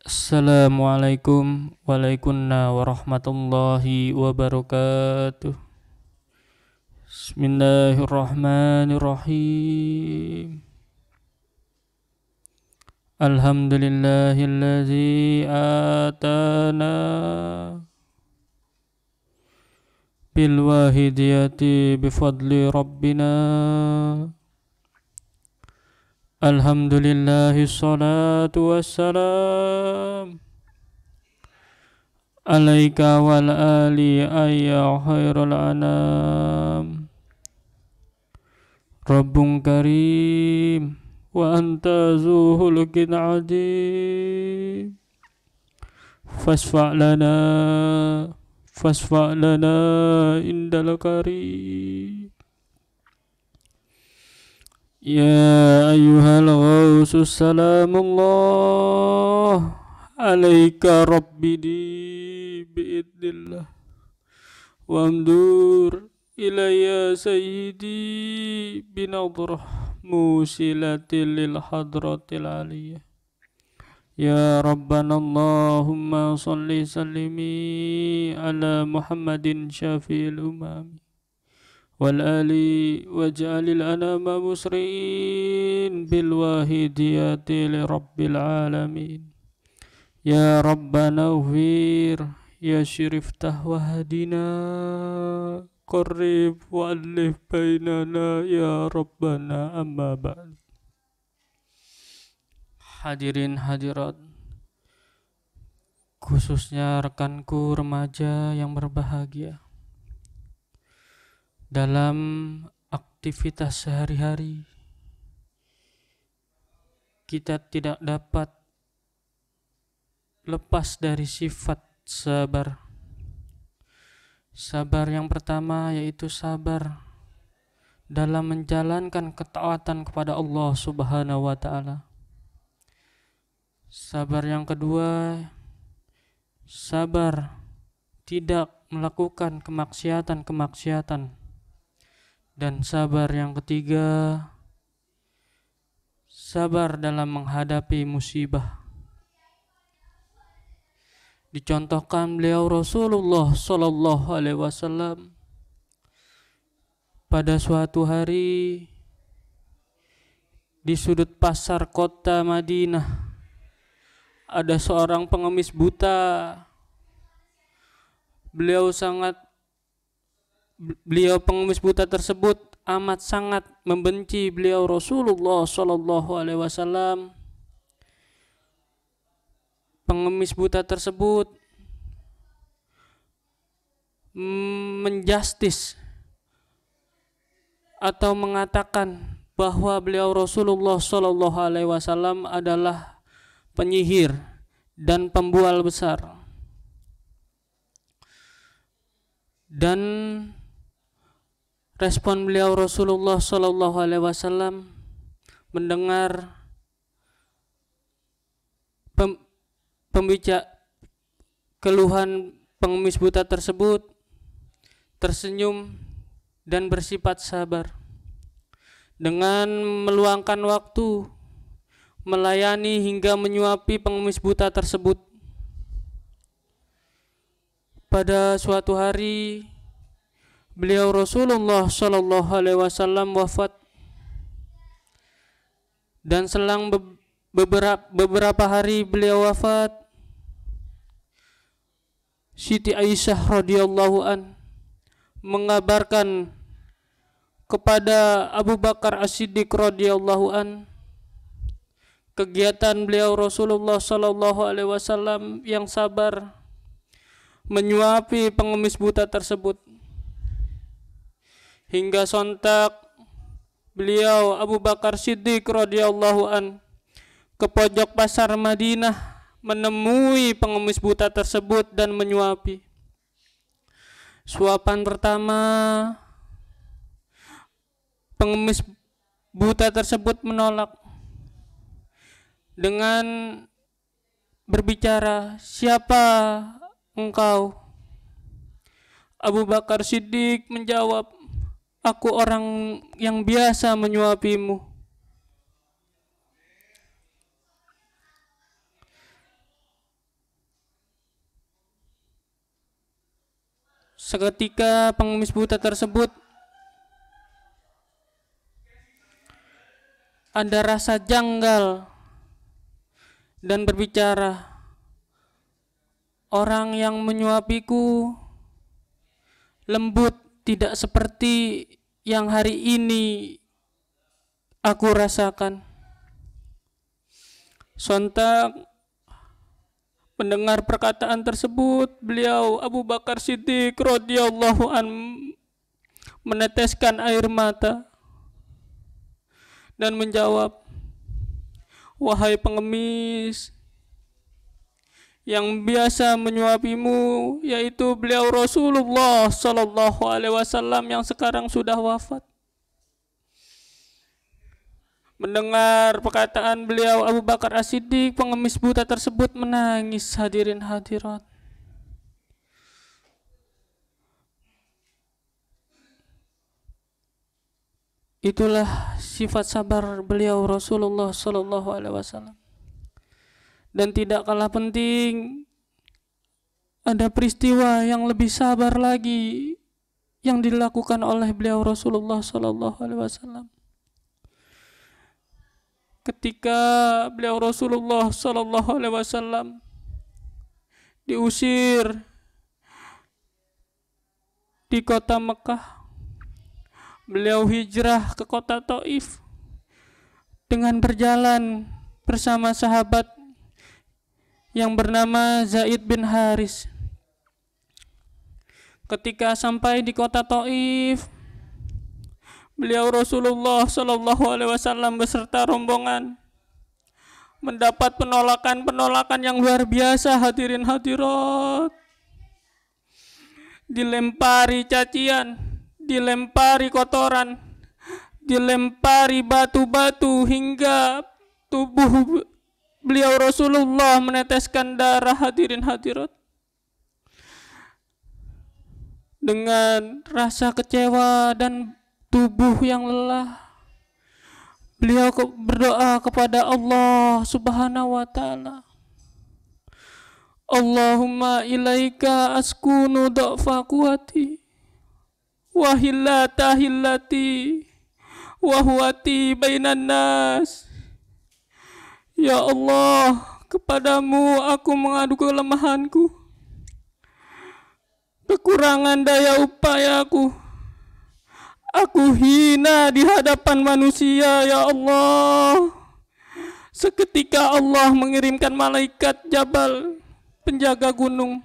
Assalamualaikum warahmatullahi wabarakatuh. Bismillahirrahmanirrahim. Alhamdulillahillazi atana bil wahidiyati bifadli rabbina. Alhamdulillahi salatu wassalam alaika wal ali ayya khairul anam. Rabbun karim wa anta zuhulukin adim. Fasfa' lana indal karim. Ya ayyuhal ghawsu salamullah alaika rabbi biidnillah wamdur ilayya sayyidi binadrah musilatil lil hadratil aliyah. Ya Rabbana Allahumma salli sallimi ala Muhammadin syafi'il umami wal ali waj'alil anama musri'in bil wahidiyati li rabbil alamin. Ya Rabbana ufir ya syiriftah wahdina qarrib wa'allif bainana ya Rabbana amma ba'd. Hadirin hadirat, khususnya rekanku remaja yang berbahagia, dalam aktivitas sehari-hari kita tidak dapat lepas dari sifat sabar. Sabar yang pertama yaitu sabar dalam menjalankan ketaatan kepada Allah Subhanahu wa taala. Sabar yang kedua, sabar tidak melakukan kemaksiatan. Dan sabar yang ketiga, sabar dalam menghadapi musibah. Dicontohkan beliau Rasulullah Sallallahu Alaihi Wasallam pada suatu hari di sudut pasar kota Madinah ada seorang pengemis buta. Beliau pengemis buta tersebut amat sangat membenci beliau Rasulullah Sallallahu Alaihi Wasallam. Pengemis buta tersebut menjustis atau mengatakan bahwa beliau Rasulullah Sallallahu Alaihi Wasallam adalah penyihir dan pembual besar. Dan respon beliau Rasulullah Sallallahu Alaihi Wasallam mendengar keluhan pengemis buta tersebut, tersenyum dan bersifat sabar dengan meluangkan waktu melayani hingga menyuapi pengemis buta tersebut. Pada suatu hari beliau Rasulullah Sallallahu Alaihi Wasallam wafat, dan selang beberapa hari beliau wafat, Siti Aisyah radhiyallahu an mengabarkan kepada Abu Bakar As-Siddiq radhiyallahu an kegiatan beliau Rasulullah Sallallahu Alaihi Wasallam yang sabar menyuapi pengemis buta tersebut. Hingga sontak beliau Abu Bakar Siddiq radhiyallahu an ke pojok pasar Madinah menemui pengemis buta tersebut dan menyuapi. Suapan pertama, pengemis buta tersebut menolak dengan berbicara, "Siapa engkau?" Abu Bakar Siddiq menjawab, "Aku orang yang biasa menyuapimu." Seketika pengemis buta tersebut ada rasa janggal dan berbicara, orang yang menyuapiku lembut, tidak seperti yang hari ini aku rasakan. Sontak mendengar perkataan tersebut, beliau Abu Bakar Siddiq radhiyallahu an meneteskan air mata dan menjawab, wahai pengemis yang biasa menyuapimu, yaitu beliau Rasulullah sallallahu alaihi wasallam yang sekarang sudah wafat. Mendengar perkataan beliau Abu Bakar As-Siddiq, pengemis buta tersebut menangis, hadirin hadirat. Itulah sifat sabar beliau Rasulullah sallallahu alaihi wasallam. Dan tidak kalah penting, ada peristiwa yang lebih sabar lagi yang dilakukan oleh beliau Rasulullah sallallahu alaihi wasallam. Ketika beliau Rasulullah sallallahu alaihi wasallam diusir di kota Mekah, beliau hijrah ke kota Taif dengan berjalan bersama sahabat yang bernama Zaid bin Haris. Ketika sampai di kota Taif, beliau Rasulullah sallallahu alaihi wasallam beserta rombongan mendapat penolakan yang luar biasa, hadirin hadirat. Dilempari cacian, dilempari kotoran, dilempari batu-batu hingga tubuh beliau Rasulullah meneteskan darah, hadirin hadirat. Dengan rasa kecewa dan tubuh yang lelah, beliau berdoa kepada Allah Subhanahu wa ta'ala, Allahumma ilaika askunu dha'fa quwati wa hillata hillati wa huwati bainan nas. Ya Allah, kepadamu aku mengadu kelemahanku, kekurangan daya upayaku, aku hina di hadapan manusia, ya Allah. Seketika Allah mengirimkan malaikat Jabal, penjaga gunung.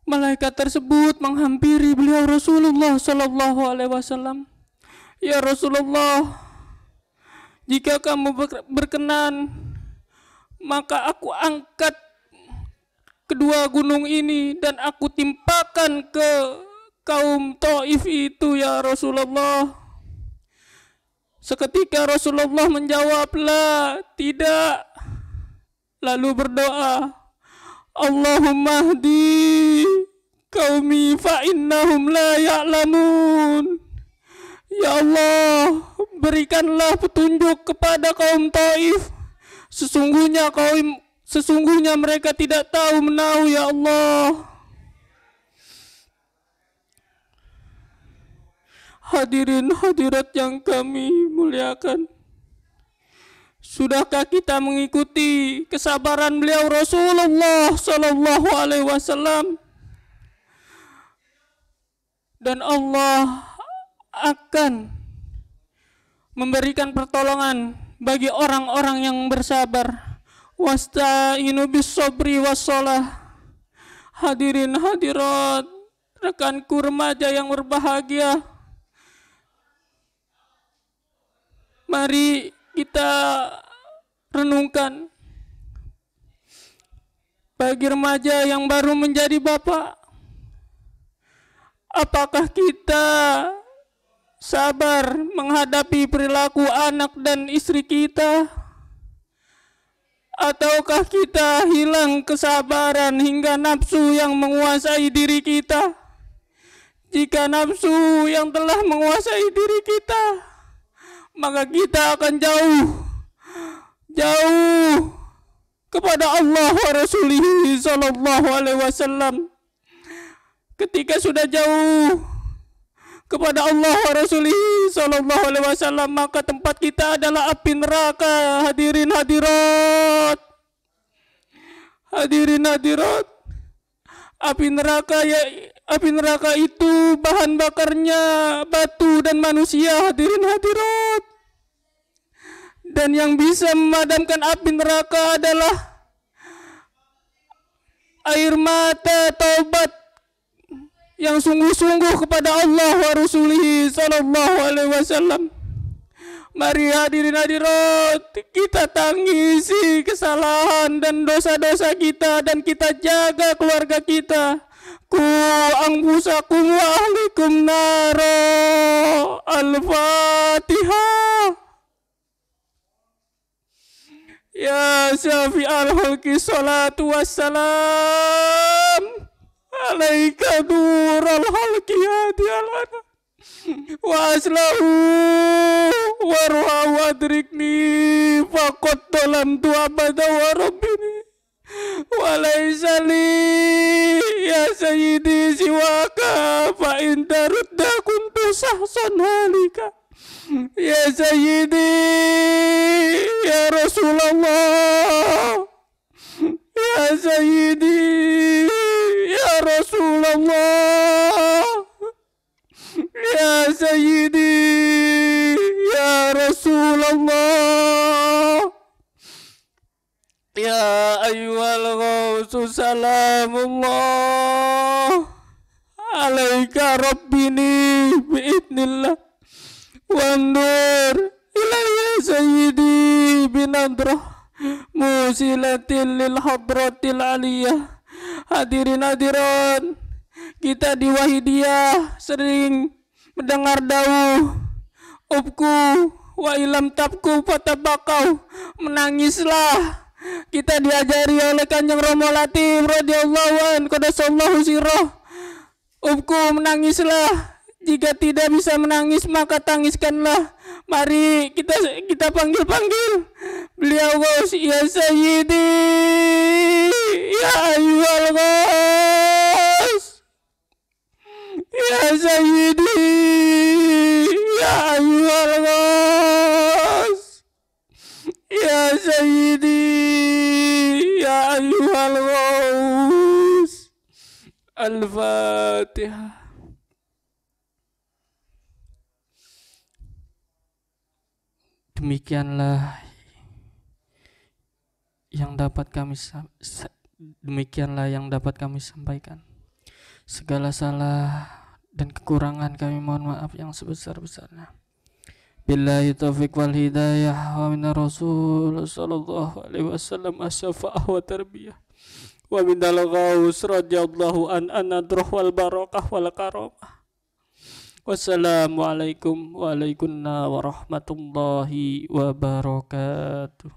Malaikat tersebut menghampiri beliau Rasulullah sallallahu alaihi wasallam. Ya Rasulullah, jika kamu berkenan, maka aku angkat kedua gunung ini dan aku timpakan ke kaum Taif itu, ya Rasulullah. Seketika Rasulullah menjawab, la, tidak. Lalu berdoa, Allahumma hdi qaumi fa innahum la ya'lamun. Ya Allah, berikanlah petunjuk kepada kaum Taif. Sesungguhnya mereka tidak tahu menahu, ya Allah. Hadirin hadirat yang kami muliakan, sudahkah kita mengikuti kesabaran beliau Rasulullah sallallahu alaihi wasallam? Dan Allah akan memberikan pertolongan bagi orang-orang yang bersabar. Wasta'inu bis-sabri was-shalah. Hadirin hadirat, rekanku remaja yang berbahagia, mari kita renungkan bagi remaja yang baru menjadi bapak, apakah kita sabar menghadapi perilaku anak dan istri kita, ataukah kita hilang kesabaran hingga nafsu yang menguasai diri kita? Jika nafsu yang telah menguasai diri kita, maka kita akan jauh kepada Allah wa Rasulih sallallahu alaihi wasallam. Ketika sudah jauh kepada Allah wa Rasulih sallallahu alaihi wasallam, maka tempat kita adalah api neraka. Hadirin hadirat, hadirin hadirat, api neraka api neraka itu bahan bakarnya batu dan manusia. Hadirin hadirat, dan yang bisa memadamkan api neraka adalah air mata taubat yang sungguh-sungguh kepada Allah wa Rasulih sallallahu alaihi wasallam. Mari hadirin hadirat, kita tangisi kesalahan dan dosa-dosa kita, dan kita jaga keluarga kita. Ku anfusakum wa ahlikum naro. Al-Fatihah. Ya syafi'al hulki salatu wassalam alaika nural halki hadialana wa aslahu warwa wadrikni faqad dalam tu abada wa rabbini wa laysa li ya sayyidi siwaka fa in tarudda kuntu sahsan halika ya sayyidi ya Rasulullah ya sayyidi ya Rasulullah ya sayyidi ya Rasulullah ya ayyuhal ghawsu salamullah alaika rabbini bi'idnillah wandur ilayya sayyidi binadrah musilatil lil hadratil aliyah. Hadirin hadirat, kita di Wahidiyah sering mendengar dawuh ubku wa ilam tabku fatabakau, menangislah. Kita diajari oleh Kanjeng Romo Latif radhiyallahu an qadasallahu sirrah, ubku menangislah. Jika tidak bisa menangis maka tangiskanlah. Mari kita panggil beliau, Ghaus ya Sayyidi ya ayyuhal Ghaus ya Sayyidi ya ayyuhal Ghaus ya Sayyidi ya ayyuhal Ghaus. Al-Fatihah. Demikianlah yang dapat kami sampaikan. Segala salah dan kekurangan kami mohon maaf yang sebesar-besarnya. Billahi taufiq wal hidayah wa minar rasul sallallahu alaihi wasallam asy-syafa'ah wa tarbiyah wa minal ghaus radhiyallahu an anadrah wal barakah wal karamah. Wassalamualaikum warahmatullahi wabarakatuh.